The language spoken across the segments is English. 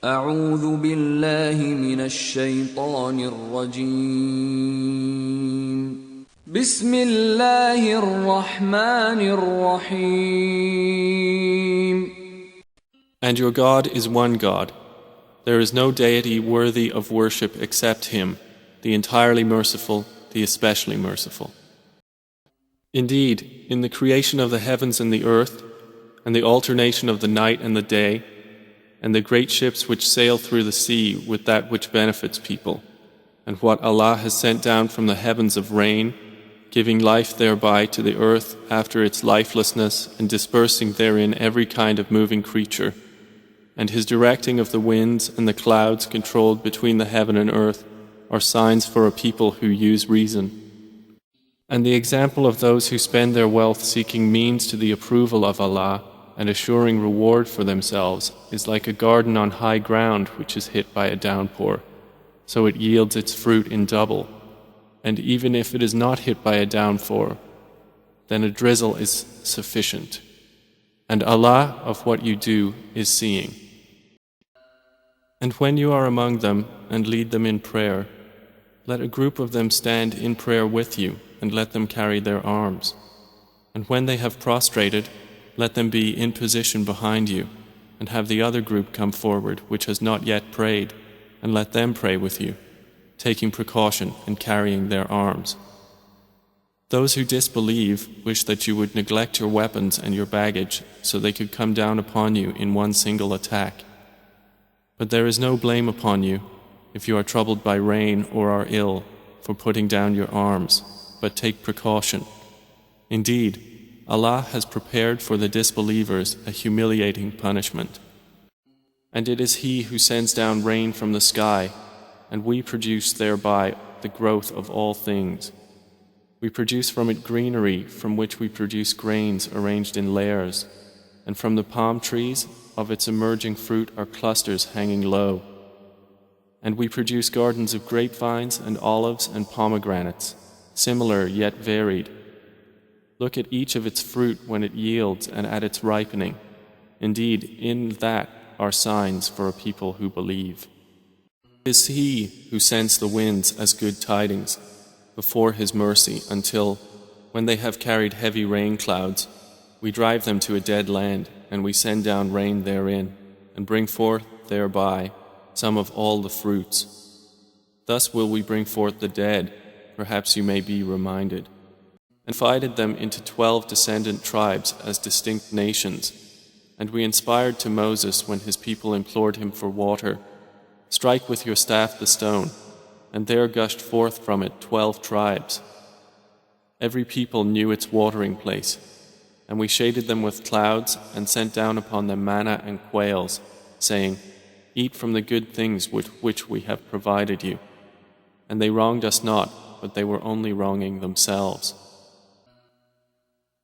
أعوذ بالله من الشيطان الرجيم بسم الله الرحمن الرحيم And your God is one God. There is no deity worthy of worship except Him, the entirely merciful, the especially merciful. Indeed, in the creation of the heavens and the earth, and the alternation of the night and the day, and the great ships which sail through the sea with that which benefits people, and what Allah has sent down from the heavens of rain, giving life thereby to the earth after its lifelessness and dispersing therein every kind of moving creature, and His directing of the winds and the clouds controlled between the heaven and earth are signs for a people who use reason. And the example of those who spend their wealth seeking means to the approval of Allah and assuring reward for themselves is like a garden on high ground which is hit by a downpour, so it yields its fruit in double. And even if it is not hit by a downpour, then a drizzle is sufficient. And Allah of what you do is seeing. And when you are among them and lead them in prayer, let a group of them stand in prayer with you and let them carry their arms. And when they have prostrated, let them be in position behind you, and have the other group come forward which has not yet prayed, and let them pray with you, taking precaution and carrying their arms. Those who disbelieve wish that you would neglect your weapons and your baggage so they could come down upon you in one single attack. But there is no blame upon you if you are troubled by rain or are ill for putting down your arms, but take precaution. Indeed, Allah has prepared for the disbelievers a humiliating punishment. And it is He who sends down rain from the sky, and we produce thereby the growth of all things. We produce from it greenery from which we produce grains arranged in layers, and from the palm trees of its emerging fruit are clusters hanging low. And we produce gardens of grapevines and olives and pomegranates, similar yet varied. Look at each of its fruit when it yields and at its ripening. Indeed, in that are signs for a people who believe. It is He who sends the winds as good tidings before His mercy until, when they have carried heavy rain clouds, we drive them to a dead land and we send down rain therein and bring forth thereby some of all the fruits. Thus will we bring forth the dead, perhaps you may be reminded. And divided them into 12 descendant tribes as distinct nations. And we inspired to Moses when his people implored him for water, "Strike with your staff the stone," and there gushed forth from it 12 tribes. Every people knew its watering place, and we shaded them with clouds and sent down upon them manna and quails, saying, "Eat from the good things with which we have provided you." And they wronged us not, but they were only wronging themselves.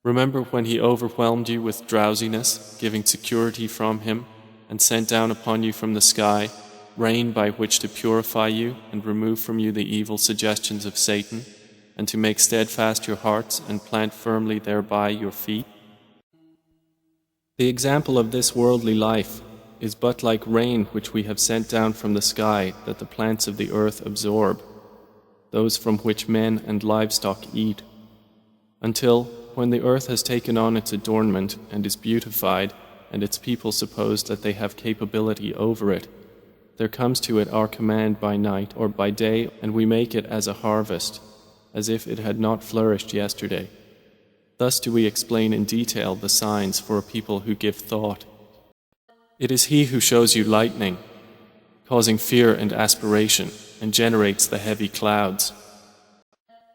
Remember when He overwhelmed you with drowsiness, giving security from Him, and sent down upon you from the sky rain by which to purify you and remove from you the evil suggestions of Satan, and to make steadfast your hearts and plant firmly thereby your feet? The example of this worldly life is but like rain which we have sent down from the sky that the plants of the earth absorb, those from which men and livestock eat, until, when the earth has taken on its adornment and is beautified, and its people suppose that they have capability over it, there comes to it our command by night or by day, and we make it as a harvest, as if it had not flourished yesterday. Thus do we explain in detail the signs for a people who give thought. It is He who shows you lightning, causing fear and aspiration, and generates the heavy clouds.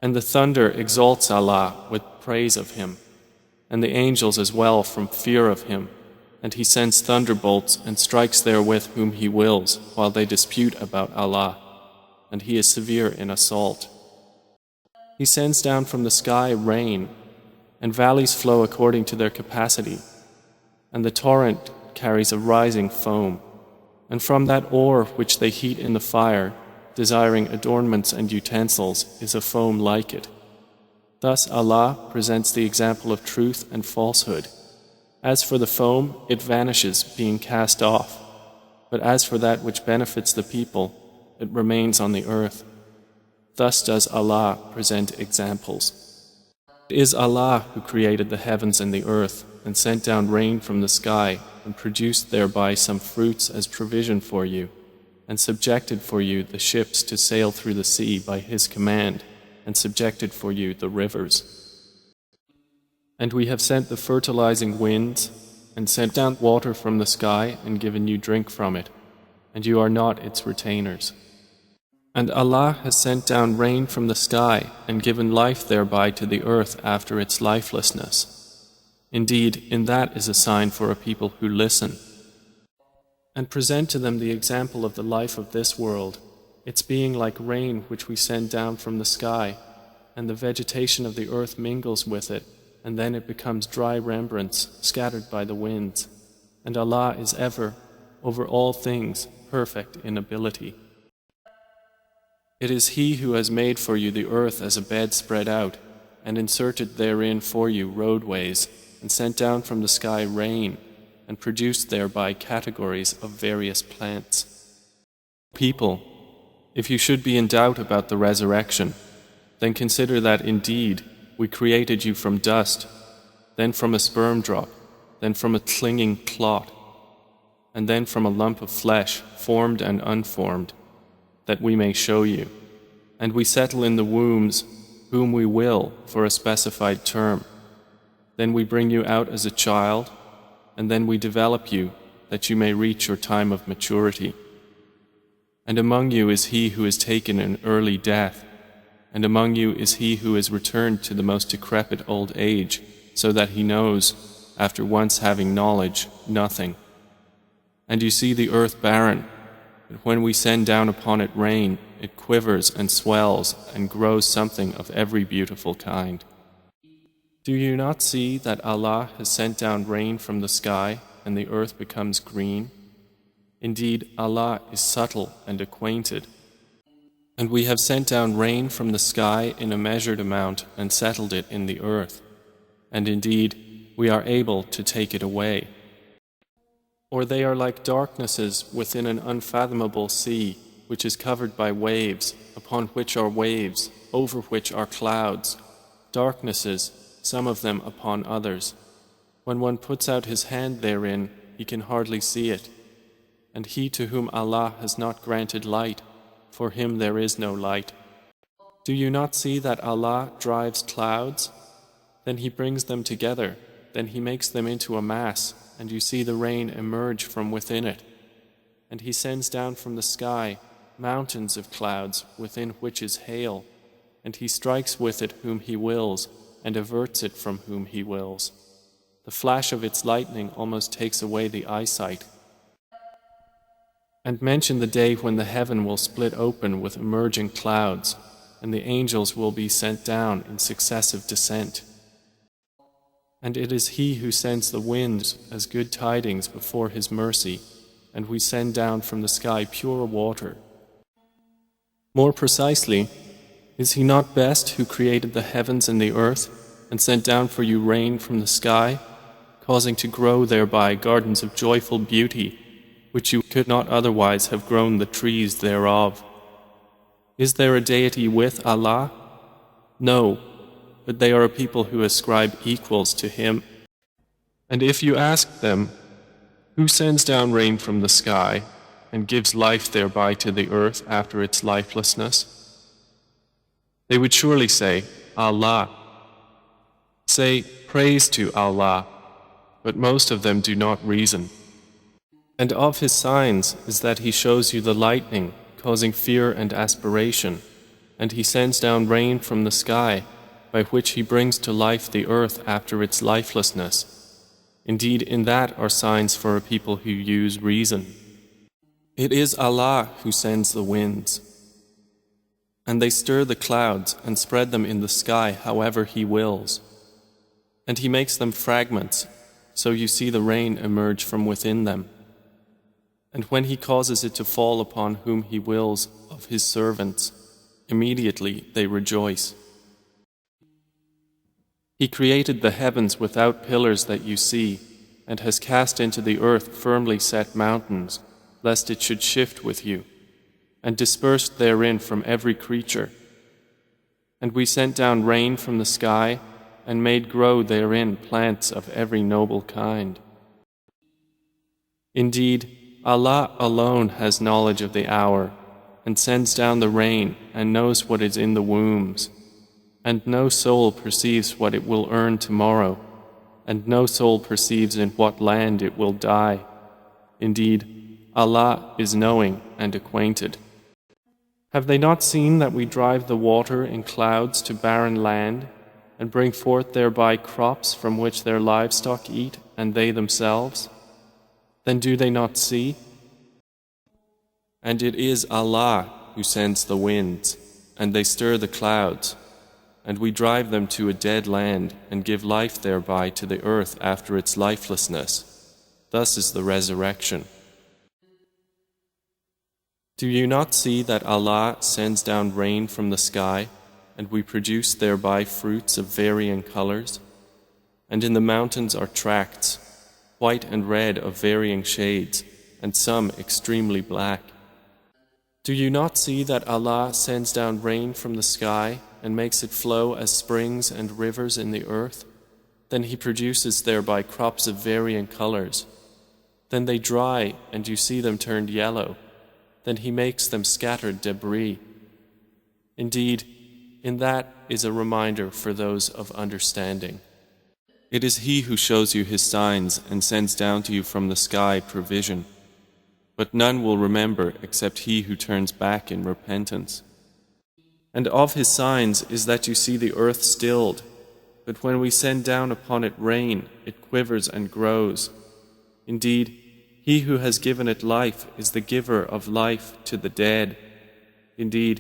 And the thunder exalts Allah with praise of Him, and the angels as well from fear of Him, and He sends thunderbolts and strikes therewith whom He wills while they dispute about Allah, and He is severe in assault. He sends down from the sky rain, and valleys flow according to their capacity, and the torrent carries a rising foam, and from that ore which they heat in the fire, desiring adornments and utensils, is a foam like it. Thus Allah presents the example of truth and falsehood. As for the foam, it vanishes being cast off, But as for that which benefits the people, it remains on the earth. Thus does Allah present examples. It is Allah who created the heavens and the earth, and sent down rain from the sky, and produced thereby some fruits as provision for you, and subjected for you the ships to sail through the sea by His command, and subjected for you the rivers. And we have sent the fertilizing winds, and sent down water from the sky, and given you drink from it, and you are not its retainers. And Allah has sent down rain from the sky, and given life thereby to the earth after its lifelessness. Indeed, in that is a sign for a people who listen. And present to them the example of the life of this world, its being like rain which we send down from the sky, and the vegetation of the earth mingles with it, and then it becomes dry rembrance scattered by the winds. And Allah is ever, over all things, perfect in ability. It is He who has made for you the earth as a bed spread out, and inserted therein for you roadways, and sent down from the sky rain, and produced thereby categories of various plants. People, if you should be in doubt about the resurrection, then consider that indeed we created you from dust, then from a sperm drop, then from a clinging clot, and then from a lump of flesh, formed and unformed, that we may show you. And we settle in the wombs whom we will for a specified term. Then we bring you out as a child, and then we develop you that you may reach your time of maturity. And among you is he who is taken an early death, and among you is he who is returned to the most decrepit old age, so that he knows, after once having knowledge, nothing. And you see the earth barren, but when we send down upon it rain, it quivers and swells and grows something of every beautiful kind. Do you not see that Allah has sent down rain from the sky, and the earth becomes green? Indeed, Allah is subtle and acquainted. And we have sent down rain from the sky in a measured amount and settled it in the earth. And indeed, we are able to take it away. Or they are like darknesses within an unfathomable sea, which is covered by waves, upon which are waves, over which are clouds, darknesses, some of them upon others. When one puts out his hand therein, he can hardly see it. And he to whom Allah has not granted light, for him there is no light. Do you not see that Allah drives clouds? Then He brings them together, then He makes them into a mass, and you see the rain emerge from within it. And He sends down from the sky mountains of clouds within which is hail, and He strikes with it whom He wills, and averts it from whom He wills. The flash of its lightning almost takes away the eyesight. And mention the day when the heaven will split open with emerging clouds, and the angels will be sent down in successive descent. And it is He who sends the winds as good tidings before His mercy, and we send down from the sky pure water. More precisely, is He not best who created the heavens and the earth, and sent down for you rain from the sky, causing to grow thereby gardens of joyful beauty, which you could not otherwise have grown the trees thereof? Is there a deity with Allah? No, but they are a people who ascribe equals to Him. And if you ask them, who sends down rain from the sky, and gives life thereby to the earth after its lifelessness? They would surely say, Allah. Say, praise to Allah, but most of them do not reason. And of His signs is that He shows you the lightning, causing fear and aspiration, and He sends down rain from the sky, by which He brings to life the earth after its lifelessness. Indeed, in that are signs for a people who use reason. It is Allah who sends the winds, and they stir the clouds and spread them in the sky however He wills. And He makes them fragments, so you see the rain emerge from within them. And when He causes it to fall upon whom He wills of His servants, immediately they rejoice. He created the heavens without pillars that you see, and has cast into the earth firmly set mountains, lest it should shift with you, and dispersed therein from every creature. And we sent down rain from the sky, and made grow therein plants of every noble kind. Indeed, Allah alone has knowledge of the hour, and sends down the rain, and knows what is in the wombs. And no soul perceives what it will earn tomorrow, and no soul perceives in what land it will die. Indeed, Allah is knowing and acquainted. Have they not seen that we drive the water in clouds to barren land, and bring forth thereby crops from which their livestock eat, and they themselves? Then do they not see? And it is Allah who sends the winds, and they stir the clouds, and we drive them to a dead land, and give life thereby to the earth after its lifelessness. Thus is the resurrection. Do you not see that Allah sends down rain from the sky, and we produce thereby fruits of varying colors? And in the mountains are tracts, white and red of varying shades, and some extremely black. Do you not see that Allah sends down rain from the sky, and makes it flow as springs and rivers in the earth? Then He produces thereby crops of varying colors. Then they dry, and you see them turned yellow. Then He makes them scattered debris. Indeed, in that is a reminder for those of understanding. It is He who shows you His signs and sends down to you from the sky provision. But none will remember except he who turns back in repentance. And of His signs is that you see the earth stilled, but when we send down upon it rain, it quivers and grows. Indeed, He who has given it life is the giver of life to the dead. Indeed,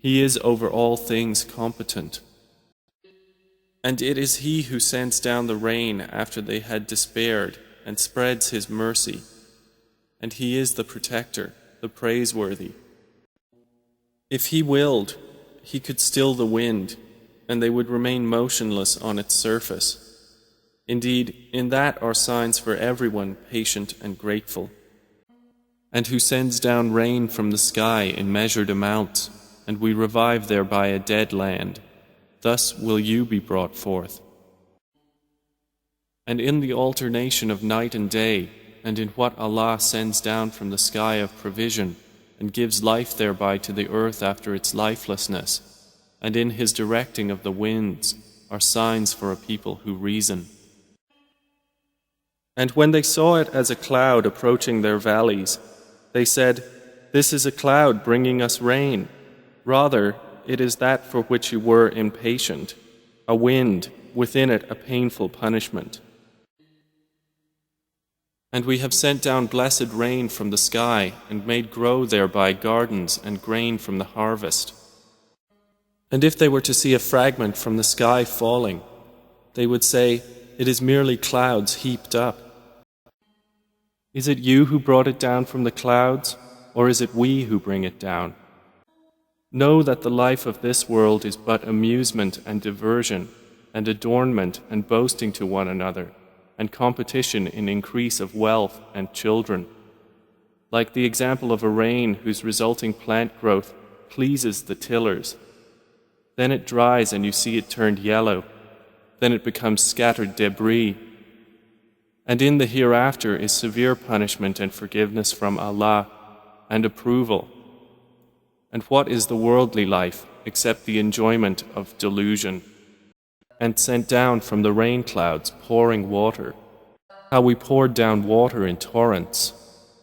He is over all things competent. And it is He who sends down the rain after they had despaired, and spreads His mercy. And He is the protector, the praiseworthy. If He willed, He could still the wind, and they would remain motionless on its surface. Indeed, in that are signs for everyone patient and grateful. And who sends down rain from the sky in measured amounts, and we revive thereby a dead land. Thus will you be brought forth. And in the alternation of night and day, and in what Allah sends down from the sky of provision, and gives life thereby to the earth after its lifelessness, and in His directing of the winds, are signs for a people who reason. And when they saw it as a cloud approaching their valleys, they said, "This is a cloud bringing us rain. Rather, it is that for which you were impatient, a wind, within it a painful punishment." And we have sent down blessed rain from the sky, and made grow thereby gardens and grain from the harvest. And if they were to see a fragment from the sky falling, they would say, "It is merely clouds heaped up." Is it you who brought it down from the clouds, or is it we who bring it down? Know that the life of this world is but amusement and diversion, and adornment and boasting to one another, and competition in increase of wealth and children. Like the example of a rain whose resulting plant growth pleases the tillers. Then it dries and you see it turned yellow. Then it becomes scattered debris. And in the hereafter is severe punishment and forgiveness from Allah, and approval. And what is the worldly life except the enjoyment of delusion? And sent down from the rain clouds pouring water. How we poured down water in torrents.